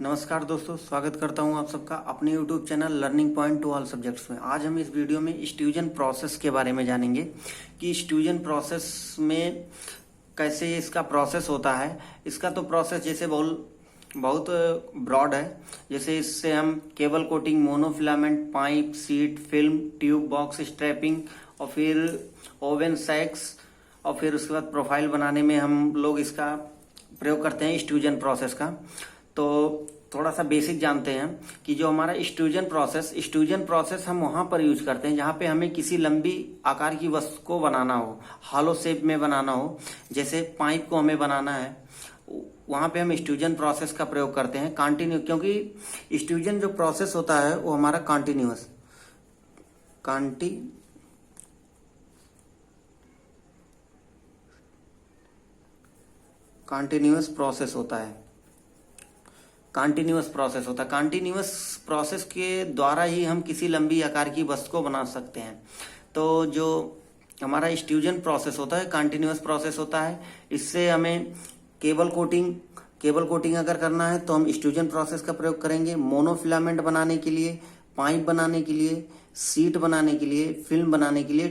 नमस्कार दोस्तों, स्वागत करता हूं आप सबका अपने YouTube channel learning point two all subjects में। आज हम इस वीडियो में स्ट्यूजन प्रोसेस के बारे में जानेंगे कि स्ट्यूजन प्रोसेस में कैसे इसका प्रोसेस होता है। इसका तो प्रोसेस जैसे बहुत ब्रॉड है। जैसे इससे हम cable coating, monofilament, pipe, sheet, film, tube, box strapping और फिर ओवन सैक्स और फिर उसके बाद प्रोफाइल बनाने में हम लोग इसका प्रयोग करते हैं स्ट्यूजन प्रोसेस का। तो थोड़ा सा बेसिक जानते हैं कि जो हमारा स्ट्यूजन प्रोसेस हम वहां पर यूज करते हैं जहां पे हमें किसी लंबी आकार की वस्तु को बनाना हो, हॉलो शेप में बनाना हो। जैसे पाइप को हमें बनाना है, वहां पे हम स्ट्यूजन प्रोसेस का प्रयोग करते हैं कंटिन्यू, क्योंकि स्ट्यूजन जो प्रोसेस होता है वो हमारा कंटिन्यूअस प्रोसेस होता है। कंटिन्यूअस प्रोसेस के द्वारा ही हम किसी लंबी आकार की वस्तु को बना सकते हैं। तो जो हमारा स्ट्यूजन प्रोसेस होता है कंटिन्यूअस प्रोसेस होता है। इससे हमें केबल कोटिंग अगर करना है तो हम स्ट्यूजन प्रोसेस का प्रयोग करेंगे। मोनोफिलामेंट बनाने के लिए, पाइप बनाने के लिए, सीट बनाने के लिए, फिल्म बनाने के लिए,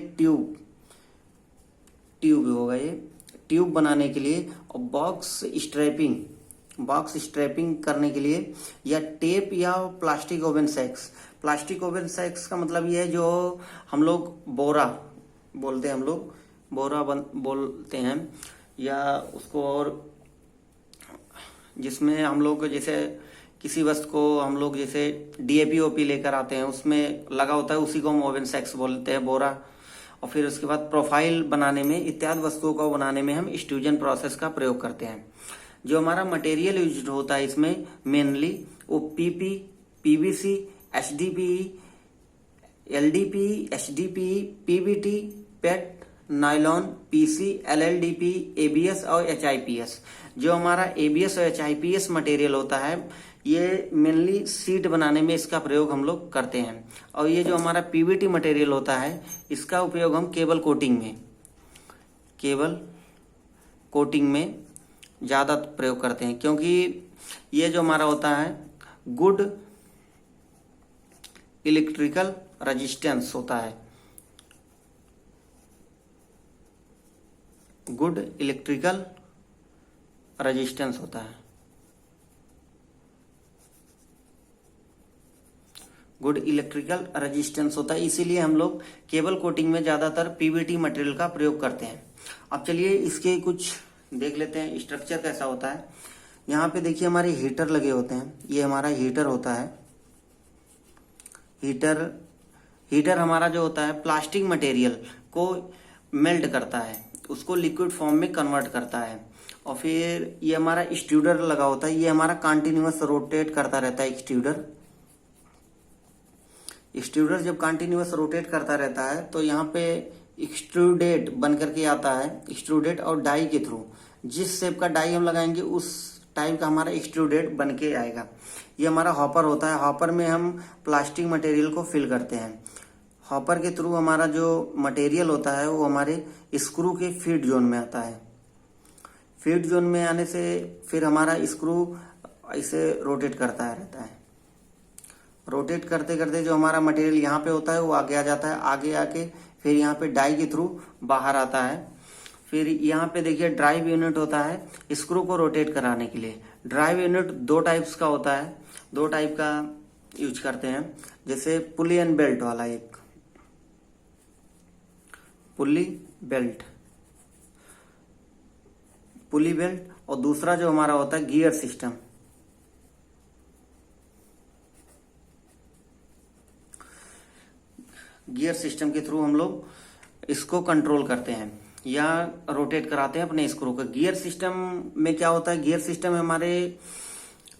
ट्यूब होगा ये, ट्यूब बनाने के लिए, और बॉक्स स्ट्रैपिंग करने के लिए, या टेप या प्लास्टिक ओवन सैक्स का मतलब ये है जो हम लोग बोरा बोलते हैं, बोलते हैं, या उसको, और जिसमें हम लोग जैसे किसी वस्तु को हम लोग जैसे डीएपी ओपी लेकर आते हैं उसमें लगा होता है, उसी को हम ओवन सैक्स बोलते हैं, बोरा। और फिर उसके बाद प्रोफाइल बनाने में, इत्यादि वस्तुओं को बनाने में हम स्ट्यूजन प्रोसेस का प्रयोग करते हैं। जो हमारा मटेरियल यूज होता है इसमें मेनली वो PP, PVC, HDPE, LDP, HDPE, PBT, PET, nylon, PC, LLDP, ABS और एचआईपीएस। जो हमारा एबीएस और एचआईपीएस मटेरियल होता है ये मेनली सीट बनाने में इसका प्रयोग हम लोग करते हैं। और ये जो हमारा पीवीटी मटेरियल होता है इसका उपयोग हम केबल कोटिंग में ज्यादा प्रयोग करते हैं, क्योंकि ये जो हमारा होता है गुड इलेक्ट्रिकल रेजिस्टेंस होता है, गुड इलेक्ट्रिकल रेजिस्टेंस होता है, इसीलिए हम लोग केबल कोटिंग में ज्यादातर पीवीटी मटेरियल का प्रयोग करते हैं। अब चलिए इसके कुछ देख लेते हैं स्ट्रक्चर कैसा होता है। यहाँ पे देखिए हमारे हीटर लगे होते हैं, ये हमारा हीटर होता है। हीटर हमारा जो होता है प्लास्टिक मटेरियल को मेल्ट करता है, उसको लिक्विड फॉर्म में कन्वर्ट करता है। और फिर ये हमारा एक्सट्रूडर लगा होता है, ये हमारा कंटिन्यूअस रोटेट करता रहता है। एक्सट्रूडर जब कंटिन्यूअस रोटेट करता रहता है तो यहाँ पे एक्सट्रूडेड बन करके आता है, एक्सट्रूडेड और डाई के थ्रू जिस शेप का डाई हम लगाएंगे उस टाइप का हमारा एक्सट्रूडेड बन के आएगा। ये हमारा हॉपर होता है, हॉपर में हम प्लास्टिक मटेरियल को फिल करते हैं। हॉपर के थ्रू हमारा जो मटेरियल होता है वो हमारे स्क्रू के फीड जोन में आता है। फीड जोन में आने से फिर हमारा स्क्रू ऐसे रोटेट करता रहता है। रोटेट करते करते जो हमारा मटेरियल यहाँ पे होता है वो आगे आ जाता है, आगे आके फिर यहाँ पे डाई के थ्रू बाहर आता है। फिर यहाँ पे देखिए ड्राइव यूनिट होता है स्क्रू को रोटेट कराने के लिए। ड्राइव यूनिट दो टाइप्स का होता है, दो टाइप का यूज करते हैं। जैसे पुली एंड बेल्ट वाला, एक पुली बेल्ट और दूसरा जो हमारा होता है गियर सिस्टम। गियर सिस्टम के थ्रू हम लोग इसको कंट्रोल करते हैं या रोटेट कराते हैं अपने स्क्रू को। गियर सिस्टम में क्या होता है, गियर सिस्टम हमारे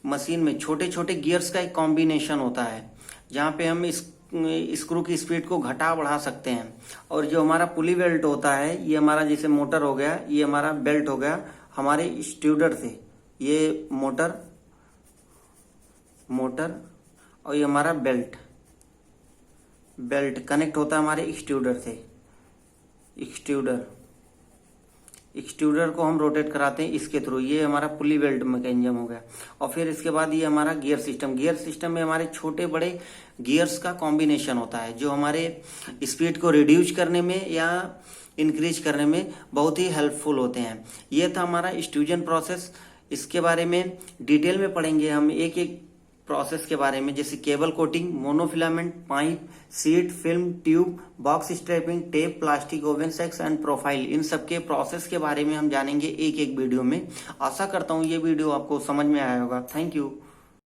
मशीन में छोटे छोटे गियर्स का एक कॉम्बिनेशन होता है जहां पे हम स्क्रू की स्पीड को घटा बढ़ा सकते हैं। और जो हमारा पुली बेल्ट होता है ये हमारा जैसे मोटर हो गया, ये हमारा बेल्ट हो गया हमारे एक्सट्रूडर से, ये मोटर और ये हमारा बेल्ट कनेक्ट होता है हमारे एक्सट्रूडर से। एक्सट्रूडर को हम रोटेट कराते हैं इसके थ्रू। ये हमारा पुली बेल्ट मैकेनिज्म हो गया। और फिर इसके बाद ये हमारा गियर सिस्टम। गियर सिस्टम में हमारे छोटे बड़े गियर्स का कॉम्बिनेशन होता है जो हमारे स्पीड को रिड्यूस करने में या इंक्रीज करने में बहुत ही हेल्पफुल होते हैं। ये था हमारा एक्सट्रूजन प्रोसेस। इसके बारे में डिटेल में पढ़ेंगे हम एक एक प्रोसेस के बारे में, जैसे cable coating, monofilament, pipe, sheet, film, tube, box strapping, tape, plastic, woven sacks and profile. इन सब के प्रोसेस के बारे में हम जानेंगे एक एक वीडियो में। आशा करता हूँ ये वीडियो आपको समझ में आया होगा। Thank you.